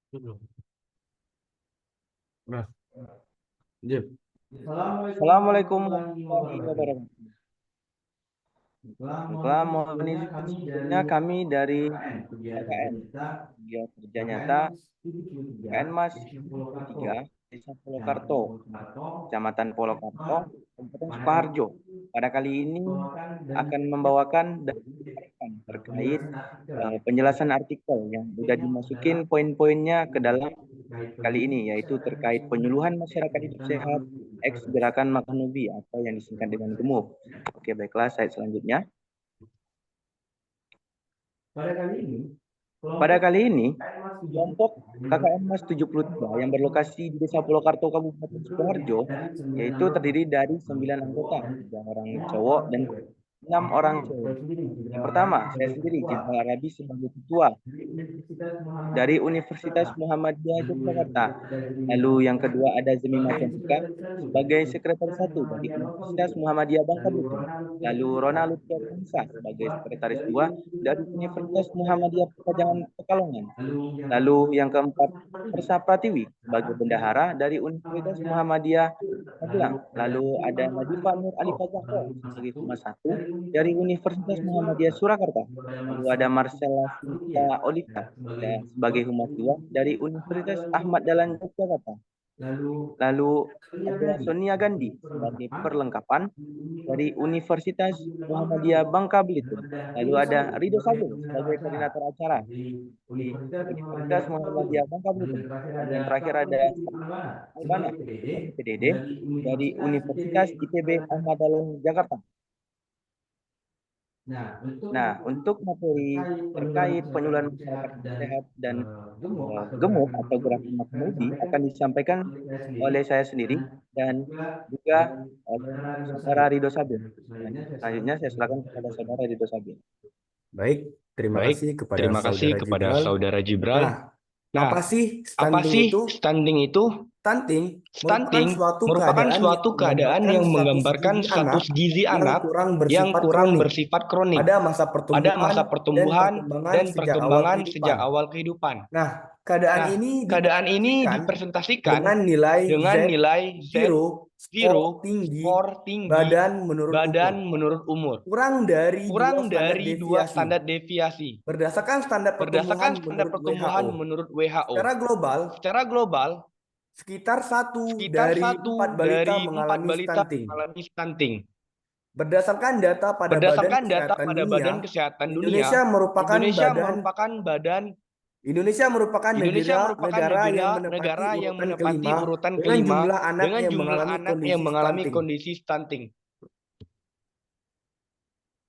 Belum. Nah, Jim. Assalamualaikum warahmatullahi wabarakatuh. Selamat ini sebelumnya kami dari KKN, Kegiatan Kerja Nyata KKN Mas 73, Desa Polokarto, Kecamatan Polokarto, Kabupaten Sukoharjo. Pada kali ini akan membawakan dan menyampaikan terkait penjelasan artikel yang sudah dimasukin poin-poinnya ke dalam kali ini, yaitu terkait penyuluhan masyarakat hidup sehat, X Gerakan Makan Ubi atau yang disingkat dengan gemuk. Oke, baiklah, slide selanjutnya. Pada kali ini, kelompok KKN Mas 73 yang berlokasi di Desa Polokarto, Kabupaten Sukoharjo, yaitu terdiri dari 9 anggota, 3 orang cowok dan 6 orang cewek. Yang pertama, saya sendiri, Jenderal Arabi sebagai ketua dari Universitas Muhammadiyah Yogyakarta. Lalu yang kedua ada Zemima Cantika sebagai sekretaris satu dari Universitas Muhammadiyah Bangka Belitung. Lalu Rona Lutfi Nisa sebagai sekretaris dua dari Universitas Muhammadiyah Pekajangan Pekalongan. Lalu yang keempat Ersa Pratiwi sebagai bendahara dari Universitas Muhammadiyah Magelang. Lalu ada Nadifa Nur Alifah Zahra sebagai Humas satu dari Universitas Muhammadiyah Surakarta. Lalu ada Marcella Sinta Olita sebagai Humas 2 dari Universitas Ahmad Dahlan Yogyakarta. Lalu ada Sonia Gandhi sebagai perlengkapan dari Universitas Muhammadiyah Bangka Belitung. Lalu ada Rido Sagung sebagai koordinator acara di Universitas Muhammadiyah Bangka Belitung. Lalu yang terakhir ada Albana sebagai PDD dari Universitas ITB Ahmad Dahlan Jakarta. Nah, untuk materi terkait penyuluhan masyarakat sehat dan gemuk atau gerakan makan ubi akan disampaikan oleh saya sendiri dan juga oleh Saudara Rido Sabil. Dan selanjutnya saya silakan kepada Saudara Rido Sabil. Baik, terima Baik, kasih kepada terima kasih Saudara kepada Jibral. Saudara Jibral. Nah, Nah, apa sih apa stunting sih itu? stunting itu? Stunting Stunting merupakan suatu keadaan yang menggambarkan status gizi anak yang kurang bersifat kronik pada masa pada masa pertumbuhan pertumbuhan dan perkembangan sejak awal kehidupan. Nah, keadaan Nah, ini keadaan ini dipresentasikan dipresentasikan dengan nilai Z, zero, zero, tinggi, skor tinggi, badan menurut badan menurut umur, kurang dari kurang standar dari 2 deviasi. standar deviasi. Berdasarkan standar Berdasarkan pertumbuhan standar pertumbuhan menurut WHO. Secara global, sekitar satu sekitar dari 1 empat balita dari 4 mengalami balita stunting. mengalami stunting. Berdasarkan data pada Berdasarkan data pada Badan Kesehatan Dunia, Indonesia merupakan Indonesia merupakan negara negara yang menempati urutan dengan kelima jumlah anak dengan yang jumlah mengalami anak yang mengalami kondisi stunting.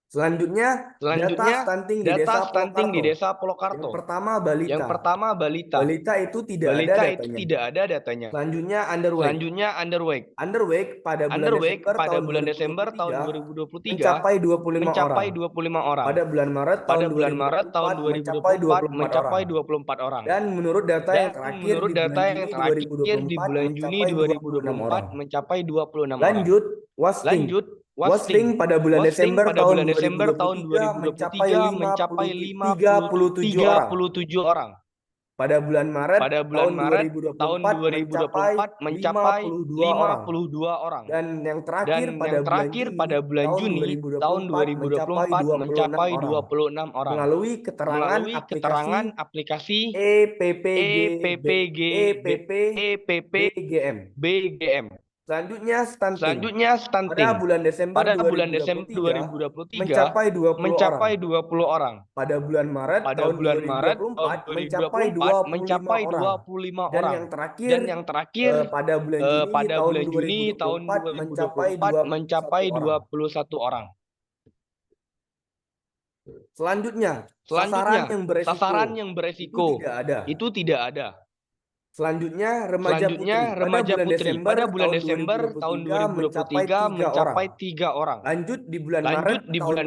Selanjutnya, Selanjutnya, data stunting di Desa Yang Polokarto. pertama, Yang pertama, balita. Balita itu tidak ada Balita itu datanya. tidak ada datanya. Selanjutnya, underweight. Selanjutnya, underweight. Underweight pada bulan Desember tahun 2023 mencapai mencapai 25 orang. Pada bulan Maret Pada bulan Maret tahun 2024 mencapai 24 orang. Dan menurut data yang terakhir di bulan Juni 2024 mencapai 26 orang. Lanjut, Wasling pada bulan Desember tahun 2023 mencapai 57 orang. Pada bulan Maret tahun 2024 mencapai 52 orang. Dan yang terakhir pada bulan Juni tahun 2024 mencapai 26 orang. Melalui keterangan aplikasi EPPGM. Selanjutnya, stunting. Pada bulan Desember 2023 mencapai 20 orang. Pada bulan Maret tahun 2024 mencapai 25 orang. Dan yang terakhir pada bulan Juni tahun 2024 mencapai 21 orang. Selanjutnya, sasaran yang beresiko itu tidak ada. Selanjutnya, remaja putri pada bulan Desember tahun 2023 mencapai 3 orang. Lanjut di bulan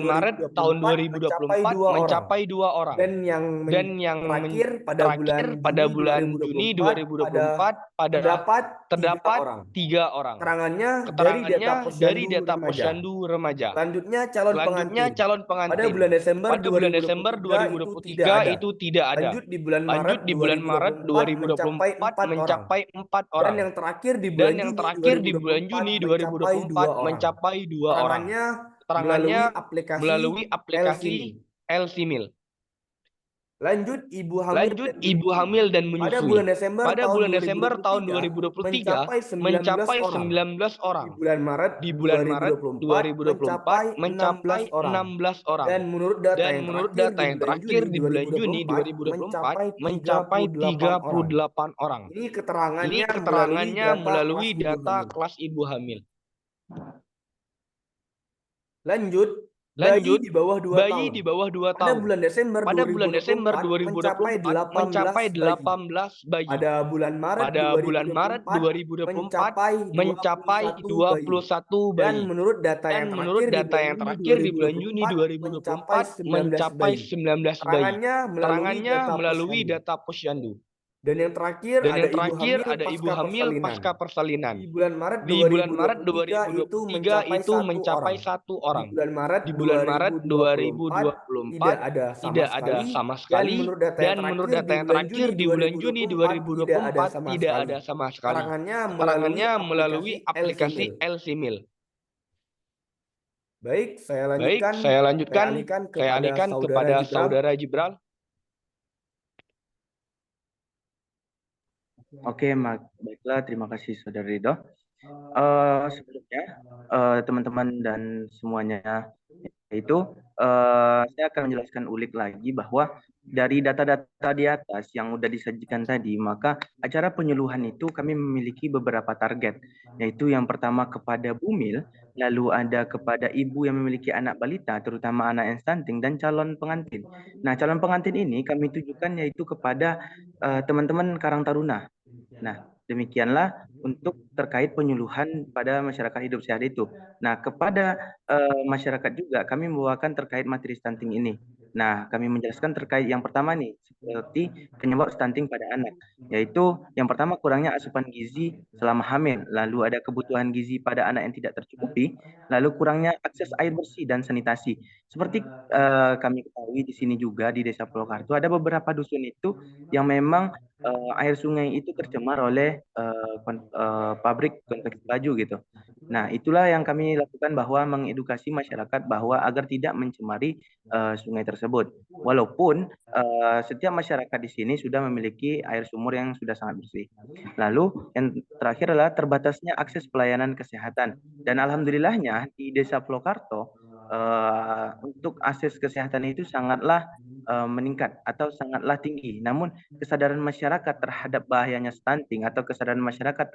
Maret tahun 2024 mencapai 2 orang. Dan yang terakhir pada bulan Juni 2024 terdapat 3 orang. Keterangannya dari data Posyandu Remaja. Selanjutnya calon pengantin pada bulan Desember 2023 itu tidak ada. Lanjut di bulan Maret 2024 mencapai 4 orang. Dan yang terakhir di bulan Juni 2024 mencapai 2 orang. Keterangannya melalui aplikasi LSimil. Lanjut ibu hamil dan menyusui. Pada bulan Desember tahun 2023 mencapai 19 orang. Di bulan Maret 2024 mencapai 16 orang. Dan menurut data yang terakhir di bulan Juni 2024 mencapai 38 orang. Ini keterangannya melalui data kelas ibu hamil. Lanjut, bayi di bawah 2 tahun. Pada bulan Desember 2024 mencapai 18 bayi. Pada bulan Maret 2024 mencapai 21 bayi. Dan menurut data yang terakhir di bulan Juni 2024 mencapai 19 bayi. Keterangannya melalui data Posyandu. Dan yang terakhir ada ibu hamil pasca persalinan. Di bulan Maret 2023 itu mencapai 1 orang. Di bulan Maret 2024 tidak ada sama sekali. Dan menurut data yang terakhir di bulan Juni 2024 tidak ada sama sekali. Keterangannya melalui aplikasi LSimil. Baik, saya lanjutkan. Saya alihkan kepada Saudara Jibral. Oke, baiklah. Terima kasih, Saudara Ridho. Sebelumnya, teman-teman dan semuanya, saya akan menjelaskan ulik lagi bahwa dari data-data di atas yang sudah disajikan tadi, maka acara penyuluhan itu kami memiliki beberapa target, yaitu yang pertama kepada bumil, lalu ada kepada ibu yang memiliki anak balita, terutama anak yang stunting, dan calon pengantin. Nah, calon pengantin ini kami tujukan yaitu kepada teman-teman Karang Taruna. Nah, demikianlah untuk terkait penyuluhan pada masyarakat hidup sehat itu. Nah, kepada masyarakat juga kami membawakan terkait materi stunting ini. Nah, kami menjelaskan terkait yang pertama nih, seperti penyebab stunting pada anak, yaitu yang pertama kurangnya asupan gizi selama hamil, lalu ada kebutuhan gizi pada anak yang tidak tercukupi, lalu kurangnya akses air bersih dan sanitasi. Seperti kami ketahui di sini juga di Desa Purwokarto ada beberapa dusun itu yang memang air sungai itu tercemar oleh pabrik konveksi baju gitu. Nah, itulah yang kami lakukan bahwa mengedukasi masyarakat bahwa agar tidak mencemari sungai tersebut. Walaupun setiap masyarakat di sini sudah memiliki air sumur yang sudah sangat bersih. Lalu yang terakhir adalah terbatasnya akses pelayanan kesehatan. Dan alhamdulillahnya di Desa Purwokarto untuk akses kesehatan itu sangatlah meningkat atau sangatlah tinggi. Namun kesadaran masyarakat terhadap bahayanya stunting atau kesadaran masyarakat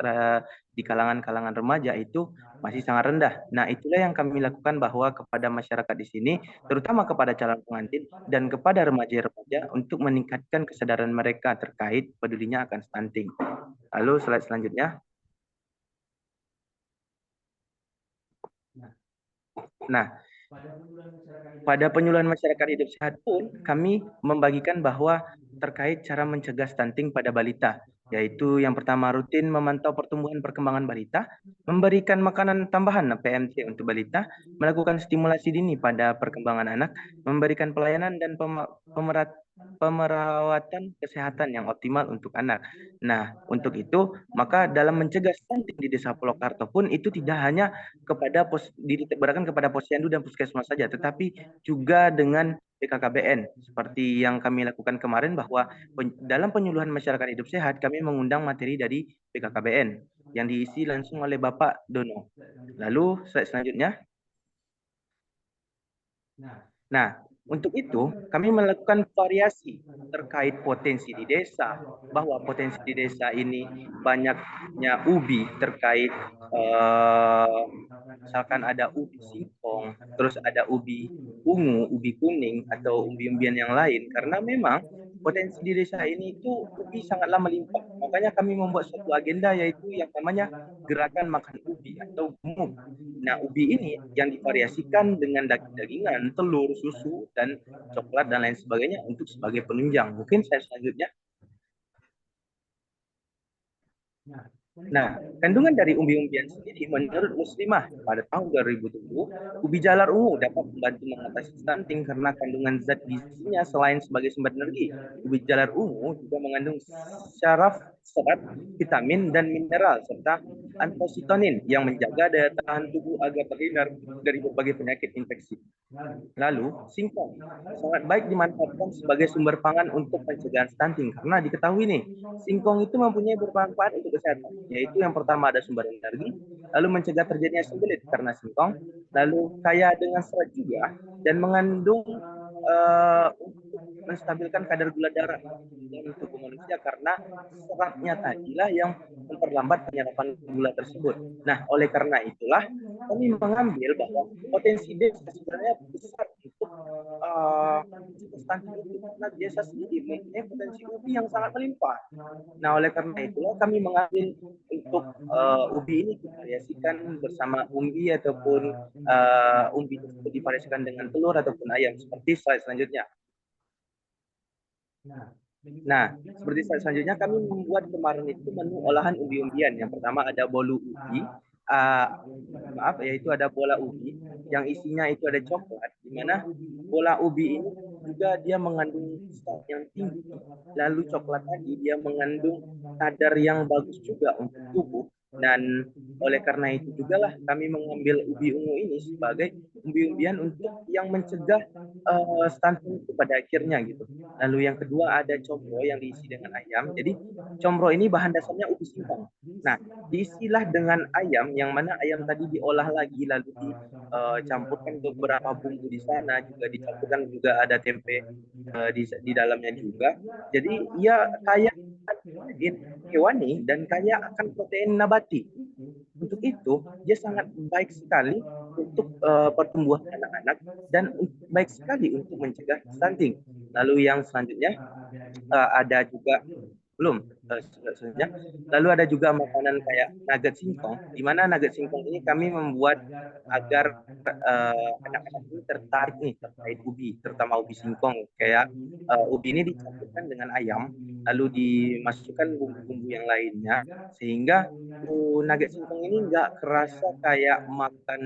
di kalangan remaja itu masih sangat rendah. Nah, itulah yang kami lakukan bahwa kepada masyarakat di sini, terutama kepada calon pengantin dan kepada remaja-remaja untuk meningkatkan kesadaran mereka terkait pedulinya akan stunting. Lalu slide selanjutnya. Nah, pada penyuluhan masyarakat hidup sehat pun kami membagikan bahwa terkait cara mencegah stunting pada balita, yaitu yang pertama rutin memantau pertumbuhan perkembangan balita, memberikan makanan tambahan PMC untuk balita, melakukan stimulasi dini pada perkembangan anak, memberikan pelayanan dan pemerawatan kesehatan yang optimal untuk anak. Nah, untuk itu maka dalam mencegah stunting di Desa Purwokarto pun itu tidak hanya ditebarkan kepada posyandu dan puskesmas saja, tetapi juga dengan BKKBN seperti yang kami lakukan kemarin bahwa dalam penyuluhan masyarakat hidup sehat kami mengundang materi dari BKKBN yang diisi langsung oleh Bapak Dono. Lalu slide selanjutnya. Nah, untuk itu kami melakukan variasi terkait potensi di desa, bahwa potensi di desa ini banyaknya ubi terkait misalkan ada ubi singkong, terus ada ubi ungu, ubi kuning atau umbi-umbian yang lain, karena memang potensi di desa ini itu ubi sangatlah melimpah. Makanya kami membuat suatu agenda yaitu yang namanya gerakan makan ubi atau gemuk. Nah, ubi ini yang divariasikan dengan daging-dagingan, telur, susu, dan coklat dan lain sebagainya untuk sebagai penunjang. Mungkin saya selanjutnya. Nah, kandungan dari umbi-umbian sendiri menurut Muslimah pada tahun 2007, ubi jalar ungu dapat membantu mengatasi stunting karena kandungan zat gizinya selain sebagai sumber energi. Ubi jalar ungu juga mengandung syaraf, serat, vitamin, dan mineral serta antositonin yang menjaga daya tahan tubuh agar terhindar dari berbagai penyakit infeksi. Lalu, singkong sangat baik dimanfaatkan sebagai sumber pangan untuk pencegahan stunting karena diketahui nih, singkong itu mempunyai bermanfaat untuk kesehatan, yaitu yang pertama ada sumber energi, lalu mencegah terjadinya sembelit karena singkong, lalu kaya dengan serat juga dan mengandung untuk menstabilkan kadar gula darah dalam tubuh manusia karena seratnya tadilah yang memperlambat penyerapan gula tersebut. Nah, oleh karena itulah kami mengambil bahwa potensi desa sebenarnya besar untuk stunting itu karena desa sendiri mempunyai potensi ubi yang sangat melimpah. Nah, oleh karena itulah kami mengambil untuk ubi ini divariasikan bersama umbi ataupun umbi tersebut divariasikan dengan telur ataupun ayam seperti slide selanjutnya. Nah, seperti slide selanjutnya kami membuat kemarin itu menu olahan umbi-umbian. Yang pertama ada bolu ubi, yaitu ada bola ubi yang isinya itu ada coklat, di mana bola ubi ini juga dia mengandung zat yang tinggi, lalu coklat tadi dia mengandung kadar yang bagus juga untuk tubuh. Dan oleh karena itu juga lah kami mengambil ubi ungu ini sebagai umbi-umbian untuk yang mencegah stunting itu pada akhirnya gitu. Lalu yang kedua ada combro yang diisi dengan ayam. Jadi combro ini bahan dasarnya ubi singkong. Nah, diisilah dengan ayam yang mana ayam tadi diolah lagi lalu dicampurkan beberapa bumbu di sana, juga dicampurkan juga ada tempe di dalamnya juga. Jadi ia kaya protein hewani dan kaya akan protein nabati. Untuk itu, dia sangat baik sekali untuk pertumbuhan anak-anak dan baik sekali untuk mencegah stunting. Lalu yang selanjutnya ada juga selanjutnya. Lalu ada juga makanan kayak nugget singkong, di mana nugget singkong ini kami membuat agar anak-anak ini tertarik nih terkait ubi, terutama ubi singkong. Kayak ubi ini dicampurkan dengan ayam, lalu dimasukkan bumbu-bumbu yang lainnya, sehingga nugget singkong ini nggak kerasa kayak makan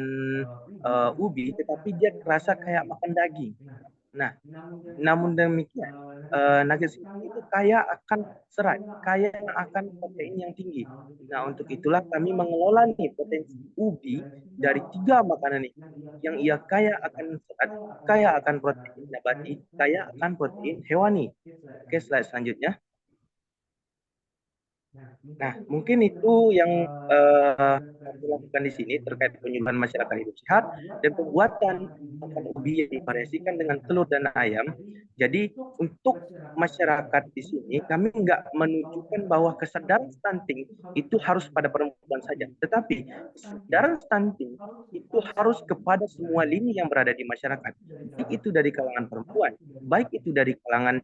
ubi, tetapi dia kerasa kayak makan daging. Nah, namun demikian, nugget singkong itu kaya akan serat, kaya akan protein yang tinggi. Nah, untuk itulah kami mengelola nih potensi ubi dari 3 makanan ini, yang ia kaya akan serat, kaya akan protein nabati, kaya akan protein hewani. Oke, slide selanjutnya. Nah, mungkin itu yang kami lakukan di sini terkait penyuluhan masyarakat hidup sehat dan pembuatan makan ubi yang divariasikan dengan telur dan ayam. Jadi untuk masyarakat di sini kami nggak menunjukkan bahwa kesadaran stunting itu harus pada perempuan saja, tetapi kesadaran stunting itu harus kepada semua lini yang berada di masyarakat, baik itu dari kalangan perempuan, baik itu dari kalangan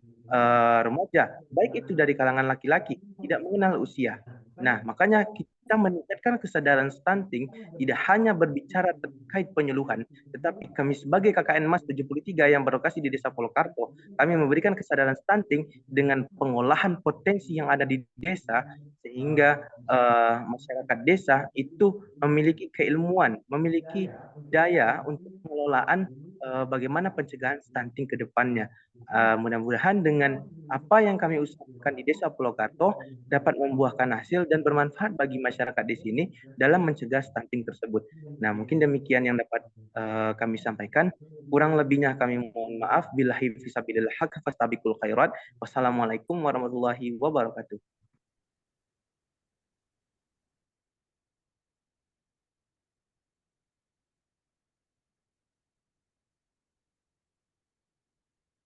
remaja, baik itu dari kalangan laki-laki, tidak mengenal usia. Nah, makanya kita meningkatkan kesadaran stunting tidak hanya berbicara terkait penyuluhan, tetapi kami sebagai KKN MAS 73 yang berlokasi di Desa Polokarto, kami memberikan kesadaran stunting dengan pengolahan potensi yang ada di desa, sehingga masyarakat desa itu memiliki keilmuan, memiliki daya untuk pengelolaan bagaimana pencegahan stunting ke depannya. Mudah-mudahan dengan apa yang kami usahakan di Desa Polokarto dapat membuahkan hasil dan bermanfaat bagi masyarakat di sini dalam mencegah stunting tersebut. Nah, mungkin demikian yang dapat kami sampaikan. Kurang lebihnya kami mohon maaf. Billahi fisabilillah haq fastabiqul khairat. Wassalamualaikum warahmatullahi wabarakatuh.